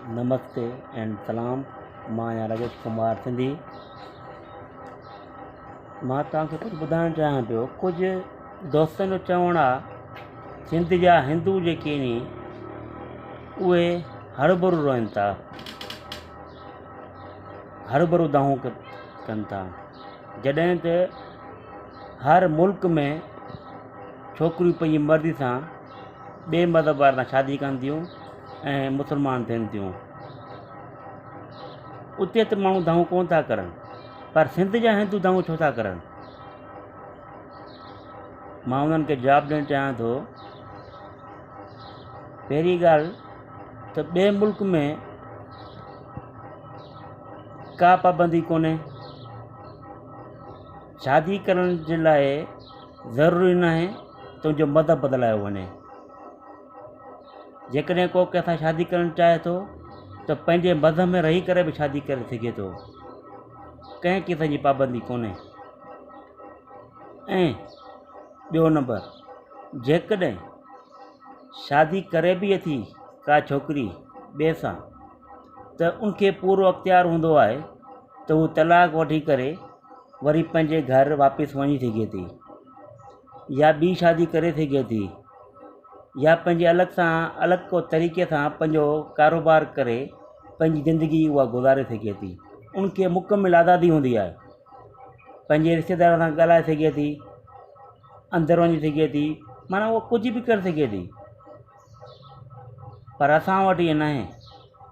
नमस्ते and सलाम। मां आहियां राजेश कुमार सिंधी। मां तव्हांखे कुझु ॿुधाइणु चाहियां पियो। कुझु दोस्तनि जो चवणु आहे सिंध जा हिंदू जेके आहिनि उहे हरभरू रहनि था, हरभरू दाहूं कनि था, जॾहिं त हर मुल्क में छोकिरियूं पंहिंजी मर्ज़ी सां ॿिए मज़हब वारनि सां शादी कनि थियूं ऐं मुस्लमान थियनि थियूं। उते त माण्हू दाहूं कोन था करनि, पर सिंध जा हिंदू दाहूं छो था करनि? मां उन्हनि खे जवाबु ॾियणु चाहियां थो। पहिरीं ॻाल्हि त ॿिए मुल्क में का पाबंदी कोन्हे। शादी करण जे लाइ ज़रूरी न आहे तुंहिंजो मज़हब बदिलायो वञे। जेकॾहिं को कंहिंसां शादी करणु चाहे थो त पंहिंजे मज़हब में रही करे बि शादी करे सघे थो, कंहिं क़िस्म जी पाबंदी कोन्हे। ऐं ॿियो नंबर, जेकॾहिं शादी करे बि अथी का छोकिरी ॿिए सां त उनखे पूरो अख़्तियार हूंदो आहे त हू तलाक वठी करे वरी पंहिंजे घर वापसि वञी सघे थी, या ॿी शादी करे सघे थी, या पंहिंजे अलॻि को तरीक़े सां पंहिंजो कारोबार करे पंहिंजी ज़िंदगी उहा गुज़ारे सघे थी। उनखे मुकमिल आज़ादी हूंदी आहे, पंहिंजे रिश्तेदारनि सां ॻाल्हाए सघे थी, अंदरि वञी सघे थी, माना उहा कुझु बि करे सघे थी। पर असां वटि ईअं न आहे।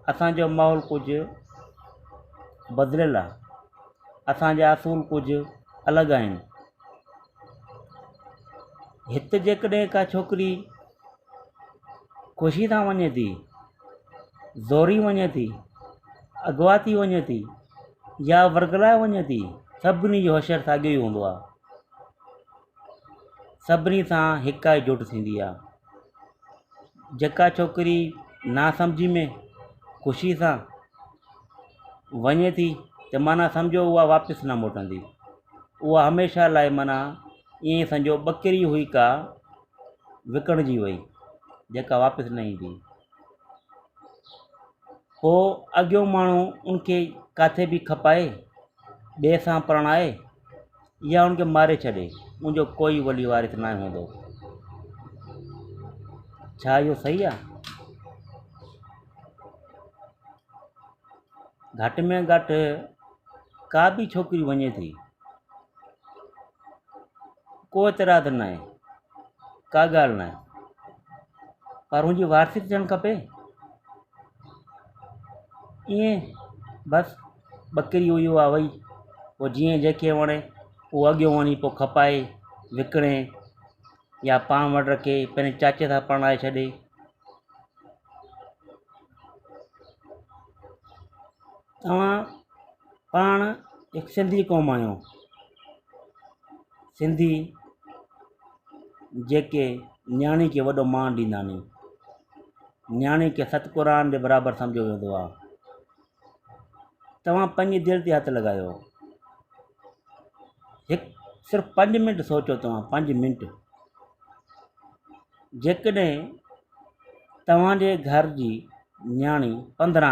असांजो माहौल कुझु बदिलियल आहे, असांजा असूल कुझु अलॻि आहिनि। हिते जेकॾहिं का छोकिरी ख़ुशी सां वञे थी, ज़ोरी वञे थी, अॻुवा थी वञे थी, या वर्गलाए वञे थी, सभिनी जो हशर साॻियो ई हूंदो आहे। सभिनी सां हिकाइजुट थींदी आहे। जेका छोकिरी नासमझी में ख़ुशी सां वञे थी त माना सम्झो उहा वापसि न मोटंदी। उहा हमेशह लाइ माना ईअं सम्झो ॿकरी हुई का विकिणिजी वई, जेका वापसि न ईंदी। पोइ अॻियो माण्हू उनखे किथे बि खपाए, ॿिए सां परणाए, या उनखे मारे छॾे, उनजो कोई वली वारिस न हूंदो। छा इहो सही आहे? घटि में घटि का बि छोकिरी वञे थी, को एतिराज़ न आहे, का ॻाल्हि न आहे, पर हुनजी वारसी थियणु खपे। ईअं बसि ॿकरी हुई उहा वई, पोइ जीअं जंहिंखे वणे उहो अॻियो वञी पोइ खपाए विकिणे, या पाण वटि रखे, पंहिंजे चाचे सां परणाए छॾे। तव्हां पाण हिकु सिंधी क़ौम आहियो। सिंधी जेके न्याणी खे वॾो मान ॾींदा नी, न्याणी खे सतपुराण जे बराबरि सम्झो वेंदो आहे। तव्हां पंहिंजी दिलि ते हथु लॻायो, सिर्फ़ु 5 मिंट सोचो। तव्हां 5 मिंट, जेकॾहिं तव्हांजे घर जी न्याणी 15,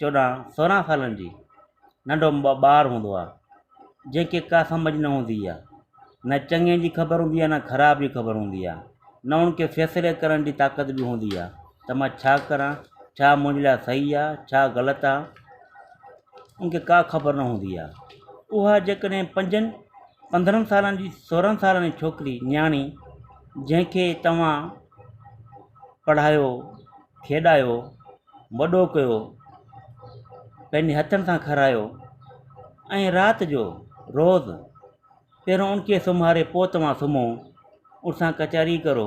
14, 16 सालनि जी नंढो ॿारु हूंदो आहे, जंहिंखे का सम्झ न हूंदी आहे, न चङे जी ख़बर हूंदी आहे, न ख़राब जी ख़बर हूंदी आहे, न उनखे फ़ैसिले करण जी ताक़त बि हूंदी आहे त मां छा करां, छा मुंहिंजे लाइ सही आहे, छा ग़लति आहे, उनखे का ख़बर न हूंदी आहे। उहा जेकॾहिं 15 सालनि जी, 16 सालनि जी छोकिरी न्याणी, जंहिंखे तव्हां पढ़ायो, खेॾायो, वॾो कयो, पंहिंजे हथनि सां खारायो, ऐं राति जो रोज़ु पहिरियों उनखे सुम्हारे पोइ तव्हां सुम्हो, उनसां कचहरी करो,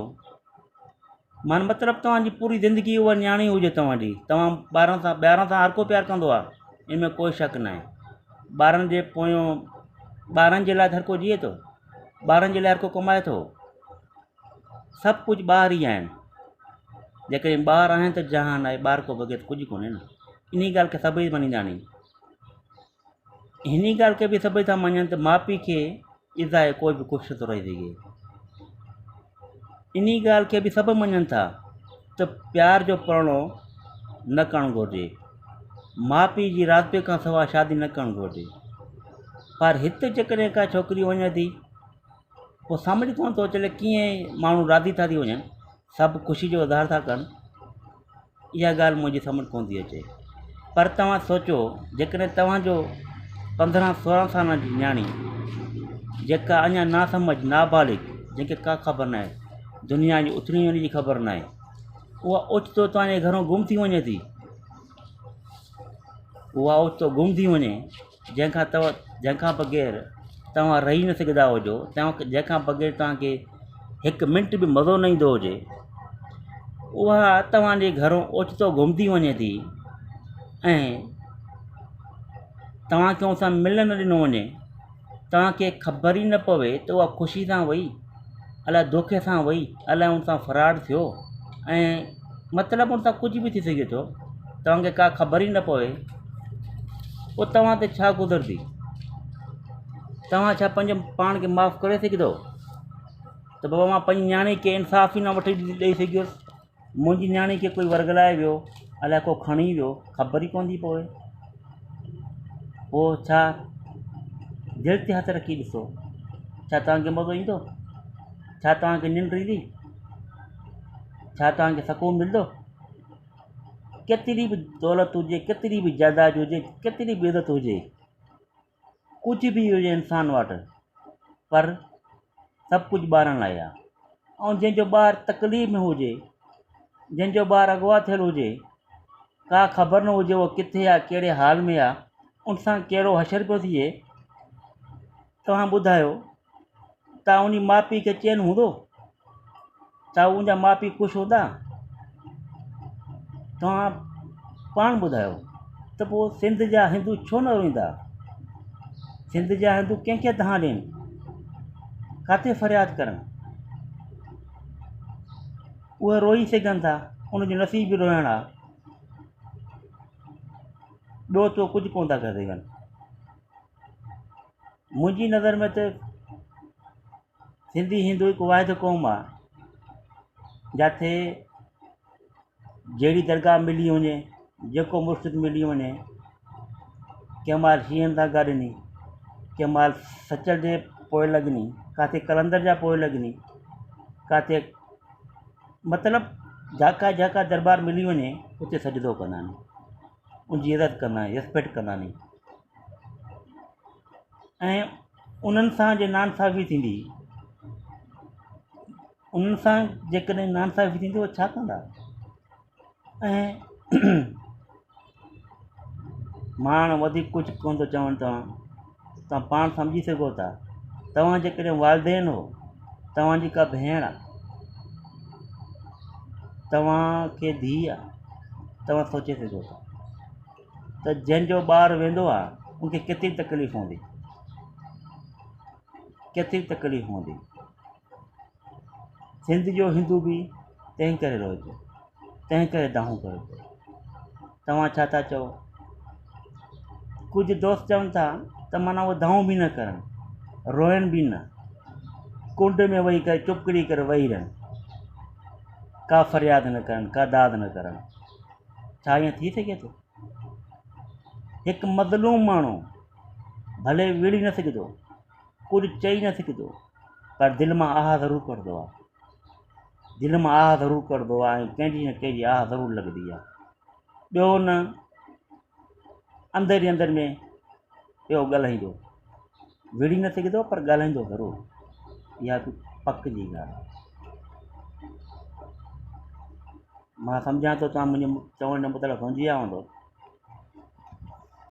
माना मतिलबु तव्हांजी पूरी ज़िंदगी उहा न्याणी हुजे तव्हांजी। तव्हां ॿारनि सां हर को प्यारु कंदो आहे, इन में कोई शक न आहे। ॿारनि जे पोयों, ॿारनि जे लाइ हर को जीए थो, ॿारनि जे लाइ हर को कमाए थो, सभु कुझु ॿार ई आहिनि। जेकॾहिं ॿार आहिनि त जहान आहे, ॿार को बग़ैर कुझु कोन्हे न। इन ॻाल्हि खे सभई मञींदा नी। हिन ॻाल्हि खे बि सभई था मञनि त माउ पीउ खे इज़ाए कोई बि ख़ुशि थो रही सघे। इन ॻाल्हि खे बि सभु मञनि था त प्यार जो परणो न करणु घुरिजे, माउ पीउ जी राज़ खां सवाइ शादी न करणु घुरिजे। पर हिते जेकॾहिं का छोकिरी वञे थी पोइ सम्झ कोन थो अचे कीअं माण्हू राज़ी था थी वञनि, सभु ख़ुशी जो इज़हार था कनि। इहा ॻाल्हि मुंहिंजी सम्झ कोन थी अचे। पर तव्हां सोचो, जेकॾहिं तव्हांजो 15-16 साल जी न्याणी जेका अञा ना सम्झ नाबालिग, जंहिंखे का ख़बर न आहे, दुनिया जी उथणी वञण जी ख़बर न आहे, उहा ओचितो तव्हांजे घरों गुम थी वञे थी, उहा ओचितो गुम थी वञे जंहिंखां बग़ैर तव्हां रही न सघंदा हुजो, जंहिंखां बग़ैर तव्हांखे हिकु मिंट बि मज़ो न ईंदो हुजे, उहा तव्हांजे घरों ओचितो गुम थी वञे थी ऐं तव्हांखे उन सां मिलण न ॾिनो वञे, तव्हांखे ख़बर ई न पवे त उहा ख़ुशी सां वई, अलाए धोखे सां वई, अलाए उन सां फ्रॉड थियो, ऐं मतिलबु उन सां कुझु बि थी सघे थो, तव्हांखे का ख़बर ई न पवे, पोइ तव्हां ते छा गुज़रंदी? तव्हां छा पंहिंजे पाण खे माफ़ु करे सघंदो त बाबा मां पंहिंजी न्याणी खे इंसाफ़ ई न वठी ॾेई सघियुसि, मुंहिंजी न्याणी खे कोई वर्गलाए वियो, अलाए को खणी वियो, ख़बर ई कोन थी पवे। पोइ छा दिलि ते हथु रखी ॾिसो, छा तव्हांखे मज़ो ईंदो? छा तव्हांखे निंड ईंदी? छा तव्हांखे सुकून मिलंदो? केतिरी बि दौलत हुजे, केतिरी बि जाइदाद हुजे, केतिरी बि इज़त हुजे, कुझु बि हुजे इंसान वटि, पर सभु कुझु ॿारनि लाइ आहे। ऐं जंहिंजो ॿारु तकलीफ़ में हुजे, जंहिंजो ॿारु अॻवा थियलु हुजे, का ख़बर न हुजे उहो किथे आहे, कहिड़े हाल में आहे, उन सां कहिड़ो हशर पियो थिए, तव्हां ॿुधायो, तव्हां उन माउ पीउ खे चैन हूंदो? छा उनजा माउ पीउ ख़ुशि हूंदा? तव्हां पाण ॿुधायो त पोइ सिंध जा हिंदू छो न रोईंदा? सिंध जा हिंदू कंहिंखे दहा ॾियनि, किथे फ़रियाद करनि? उहे रोई सघनि था, उनजो नसीब बि रोइणु आहे, ॿियो तो कुझु कोन था करे सघनि। मुंहिंजी नज़र में त सिंधी हिंदू हिकु वाहिद क़ौम आहे, जिथे जहिड़ी दरगाह मिली वञे, जेको मुर्शिद मिली वञे, कंहिं महिल शींहनि सां गॾिनी, कंहिं महिल सचल जे पोइ लॻनी, किथे कलंदर जा पोइ लॻनी, किथे मतिलबु जाका दरबार मिली वञे उते सजदो कंदा आहिनि, उनजी इज़त कंदा आहिनि, रिस्पेक्ट कंदा आहिनि। ऐं उन्हनि सां जे नाइंसाफ़ी थींदी, उन्हनि सां जेकॾहिं नाइंसाफ़ी थींदी उहे छा कंदा? ऐं मां हाणे वधीक कुझु कोन थो चवणु, तव्हां पाण सम्झी सघो था। तव्हां जेकॾहिं वालदेन हो, तव्हांजी का भेण आहे, तव्हांखे धीउ आहे, तव्हां सोचे सघो था त जंहिंजो ॿारु वेंदो आहे उनखे केतिरी तकलीफ़ हूंदी, केतिरी तकलीफ़ हूंदी। सिंध जो हिंदू बि तंहिं करे रोइजे, तंहिं करे दाहूं करे थो। तव्हां छा था चओ? कुझु दोस्त चवनि था त माना उहे दाहूं बि न करनि, रोइनि बि न, कुंड में वेही करे चुपकड़ी करे वेही रहनि, का फ़रियाद न करनि, का दाद न करनि। छा ईअं थी सघे थो? हिकु मज़लूम माण्हू भले विड़ी न सघंदो, कुझु चई न सघंदो, पर दिलि मां आह ज़रूरु कढंदो आहे, दिलि मां आह ज़रूरु कढंदो आहे, ऐं कंहिंजी न कंहिंजी आह ज़रूरु लॻंदी आहे। ॿियो न अंदरि ई अंदरि में ॿियो ॻाल्हाईंदो, विड़ी न सघंदो पर ॻाल्हाईंदो ज़रूरु, इहा पक जी ॻाल्हि आहे। मां सम्झां थो तव्हां मुंहिंजे चवण जो मतिलबु सम्झी विया हूंदो।